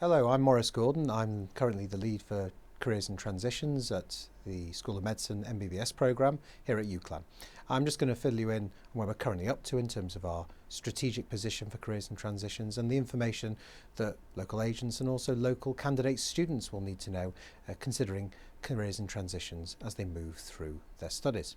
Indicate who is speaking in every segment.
Speaker 1: Hello, I'm Maurice Gordon. I'm currently the lead for Careers and Transitions at the School of Medicine MBBS programme here at UCLan. I'm just going to fill you in on where we're currently up to in terms of our strategic position for Careers and Transitions and the information that local agents and also local candidates students will need to know considering Careers and Transitions as they move through their studies.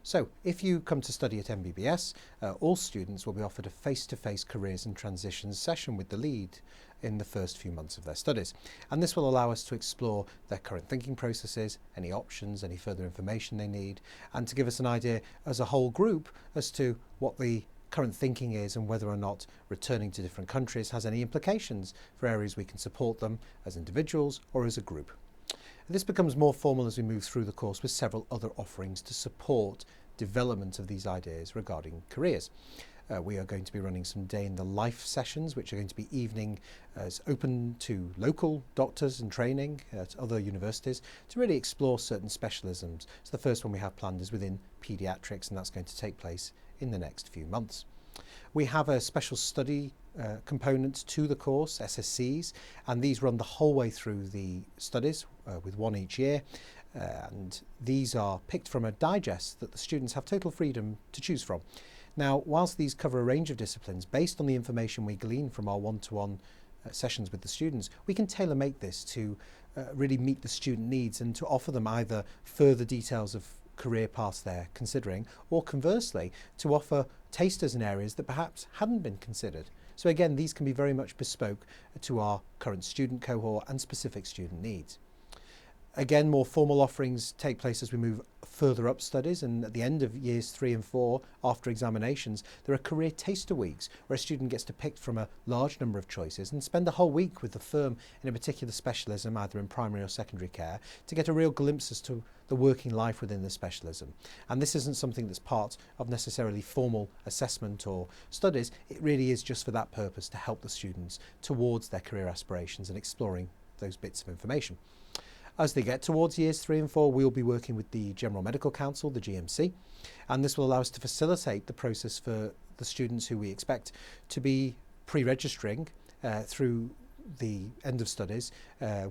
Speaker 1: So, if you come to study at MBBS, all students will be offered a face-to-face Careers and Transitions session with the lead in the first few months of their studies. And this will allow us to explore their current thinking processes, any options, any further information they need, and to give us an idea as a whole group as to what the current thinking is and whether or not returning to different countries has any implications for areas we can support them as individuals or as a group. This becomes more formal as we move through the course with several other offerings to support development of these ideas regarding careers. We are going to be running some day in the life sessions, which are going to be evening as open to local doctors and training at other universities to really explore certain specialisms. So the first one we have planned is within paediatrics, and that's going to take place in the next few months. We have a special study component to the course, SSCs, and these run the whole way through the studies with one each year. And these are picked from a digest that the students have total freedom to choose from. Now, whilst these cover a range of disciplines, based on the information we glean from our one-to-one sessions with the students, we can tailor-make this to really meet the student needs and to offer them either further details of career paths they're considering, or conversely, to offer tasters in areas that perhaps hadn't been considered. So again, these can be very much bespoke to our current student cohort and specific student needs. Again, more formal offerings take place as we move further up studies, and at the end of years 3 and 4, after examinations, there are career taster weeks where a student gets to pick from a large number of choices and spend a whole week with the firm in a particular specialism, either in primary or secondary care, to get a real glimpse as to the working life within the specialism. And this isn't something that's part of necessarily formal assessment or studies. It really is just for that purpose, to help the students towards their career aspirations and exploring those bits of information. As they get towards years 3 and 4, we'll be working with the General Medical Council, the GMC, and this will allow us to facilitate the process for the students who we expect to be pre-registering through the end of studies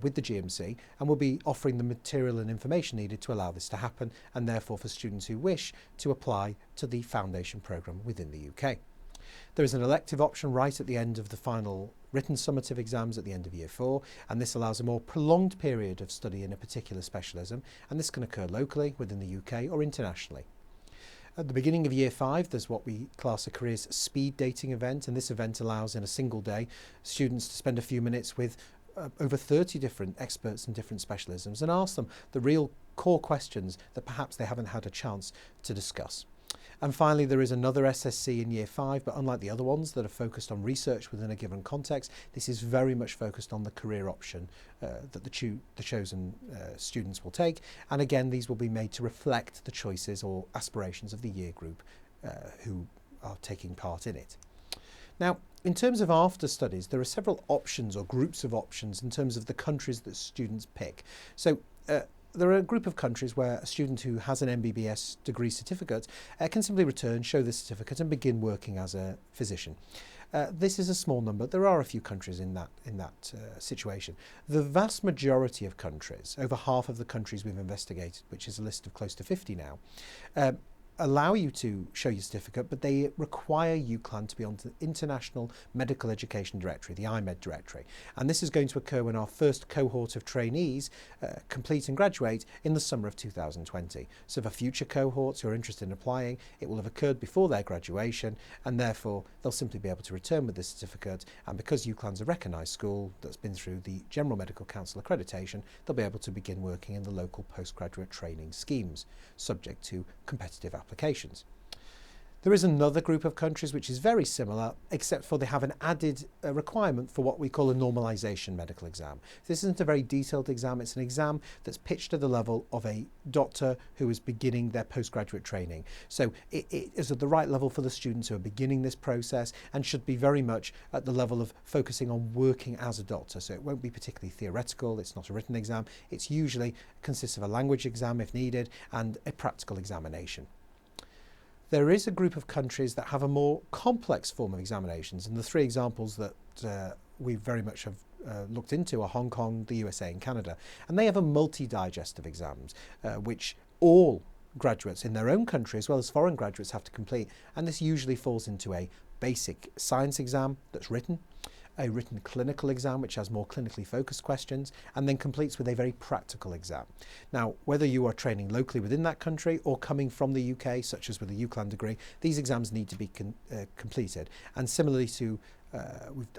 Speaker 1: with the GMC, and we'll be offering the material and information needed to allow this to happen, and therefore for students who wish to apply to the foundation programme within the UK. There is an elective option right at the end of the final written summative exams at the end of year 4, and this allows a more prolonged period of study in a particular specialism, and this can occur locally within the UK or internationally. At the beginning of year 5, there's what we class a careers speed dating event, and this event allows in a single day students to spend a few minutes with over 30 different experts in different specialisms and ask them the real core questions that perhaps they haven't had a chance to discuss. And finally, there is another SSC in year 5, but unlike the other ones that are focused on research within a given context, this is very much focused on the career option that the chosen students will take. And again, these will be made to reflect the choices or aspirations of the year group who are taking part in it. Now, in terms of after studies, there are several options or groups of options in terms of the countries that students pick. So there are a group of countries where a student who has an MBBS degree certificate can simply return, show the certificate and begin working as a physician. This is a small number. There are a few countries in that situation. The vast majority of countries, over half of the countries we've investigated, which is a list of close to 50 now, allow you to show your certificate, but they require UCLan to be on the International Medical Education Directory, the IMED directory. And this is going to occur when our first cohort of trainees complete and graduate in the summer of 2020. So for future cohorts who are interested in applying, it will have occurred before their graduation, and therefore they'll simply be able to return with this certificate. And because UCLan's a recognised school that's been through the General Medical Council accreditation, they'll be able to begin working in the local postgraduate training schemes, subject to competitive applications. There is another group of countries which is very similar, except for they have an added requirement for what we call a normalisation medical exam. This isn't a very detailed exam, it's an exam that's pitched at the level of a doctor who is beginning their postgraduate training. So it is at the right level for the students who are beginning this process and should be very much at the level of focusing on working as a doctor. So it won't be particularly theoretical, it's not a written exam, it's usually consists of a language exam if needed and a practical examination. There is a group of countries that have a more complex form of examinations, and the 3 examples that we very much have looked into are Hong Kong, the USA and Canada. And they have a multi-digest of exams, which all graduates in their own country as well as foreign graduates have to complete. And this usually falls into a basic science exam that's written, a written clinical exam which has more clinically focused questions, and then completes with a very practical exam. Now, whether you are training locally within that country or coming from the UK, such as with a UCLan degree, these exams need to be completed. And similarly to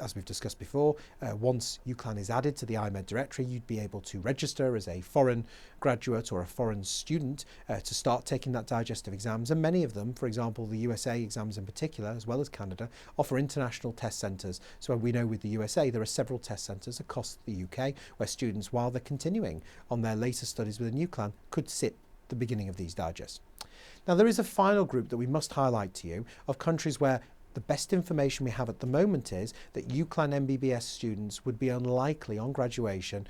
Speaker 1: as we've discussed before, once UCLan is added to the IMED directory, you'd be able to register as a foreign graduate or a foreign student to start taking that digestive exams. And many of them, for example, the USA exams in particular, as well as Canada, offer international test centres. So we know with the USA, there are several test centres across the UK where students, while they're continuing on their later studies within UCLan, could sit the beginning of these digests. Now, there is a final group that we must highlight to you of countries where the best information we have at the moment is that UCLan MBBS students would be unlikely on graduation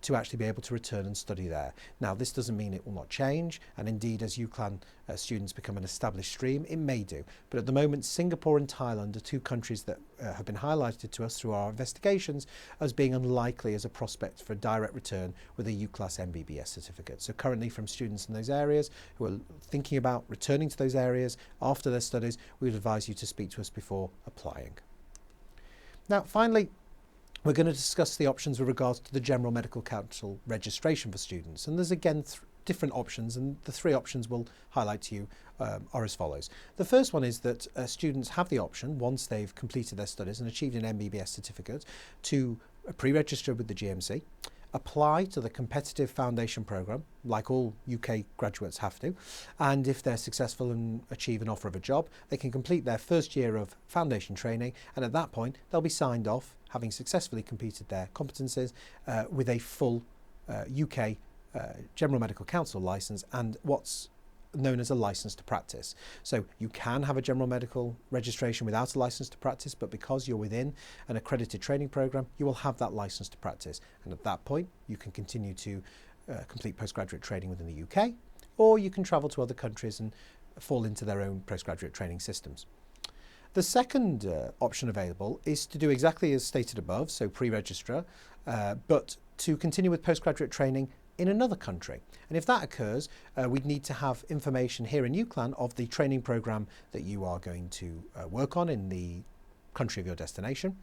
Speaker 1: to actually be able to return and study there. Now, this doesn't mean it will not change, and indeed as UCLan students become an established stream, it may do. But at the moment, Singapore and Thailand are two countries that have been highlighted to us through our investigations as being unlikely as a prospect for direct return with a UCLAS MBBS certificate. So currently, from students in those areas who are thinking about returning to those areas after their studies, we would advise you to speak to us before applying. Now, finally, we're going to discuss the options with regards to the General Medical Council registration for students. And there's again different options, and the three options we'll highlight to you are as follows. The first one is that students have the option, once they've completed their studies and achieved an MBBS certificate, to pre-register with the GMC, apply to the competitive foundation programme, like all UK graduates have to, and if they're successful and achieve an offer of a job, they can complete their first year of foundation training, and at that point they'll be signed off, having successfully completed their competencies, with a full UK General Medical Council licence and what's known as a licence to practice. So you can have a general medical registration without a licence to practice, but because you're within an accredited training programme, you will have that licence to practice. And at that point, you can continue to complete postgraduate training within the UK, or you can travel to other countries and fall into their own postgraduate training systems. The second option available is to do exactly as stated above, so pre-register, but to continue with postgraduate training in another country. And if that occurs, we'd need to have information here in UCLan of the training programme that you are going to work on in the country of your destination.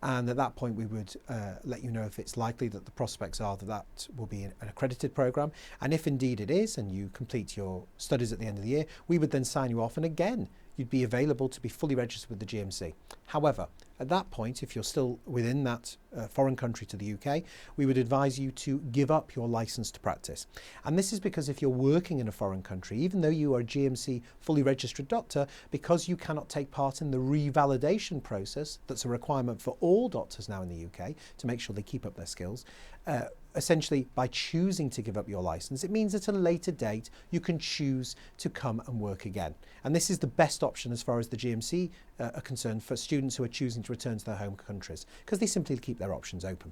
Speaker 1: And at that point, we would let you know if it's likely that the prospects are that that will be an accredited programme. And if indeed it is, and you complete your studies at the end of the year, we would then sign you off. And again, you'd be available to be fully registered with the GMC. However, at that point, if you're still within that foreign country to the UK, we would advise you to give up your licence to practice. And this is because if you're working in a foreign country, even though you are a GMC fully registered doctor, because you cannot take part in the revalidation process, that's a requirement for all doctors now in the UK to make sure they keep up their skills, essentially by choosing to give up your licence, it means at a later date you can choose to come and work again. And this is the best option as far as the GMC are concerned for students who are choosing to return to their home countries, because they simply keep their options open.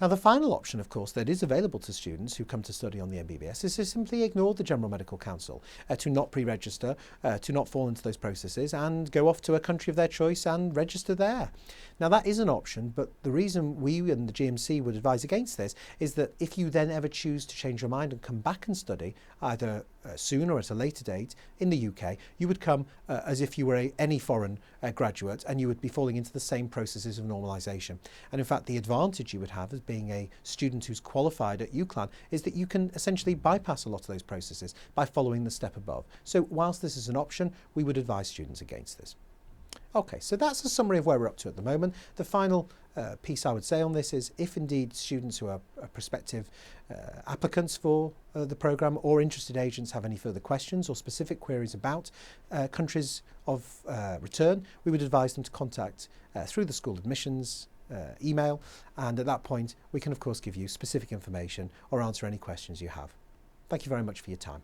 Speaker 1: Now, the final option, of course, that is available to students who come to study on the MBBS is to simply ignore the General Medical Council, to not pre-register, to not fall into those processes and go off to a country of their choice and register there. Now, that is an option, but the reason we and the GMC would advise against this is that if you then ever choose to change your mind and come back and study, either soon or at a later date in the UK, you would come as if you were any foreign graduate, and you would be falling into the same processes of normalisation. And in fact, the advantage you would have as being a student who's qualified at UCLan is that you can essentially bypass a lot of those processes by following the step above. So whilst this is an option, we would advise students against this. Okay, so that's a summary of where we're up to at the moment. The final piece I would say on this is if indeed students who are prospective applicants for the programme or interested agents have any further questions or specific queries about countries of return, we would advise them to contact through the school admissions email, and at that point we can of course give you specific information or answer any questions you have. Thank you very much for your time.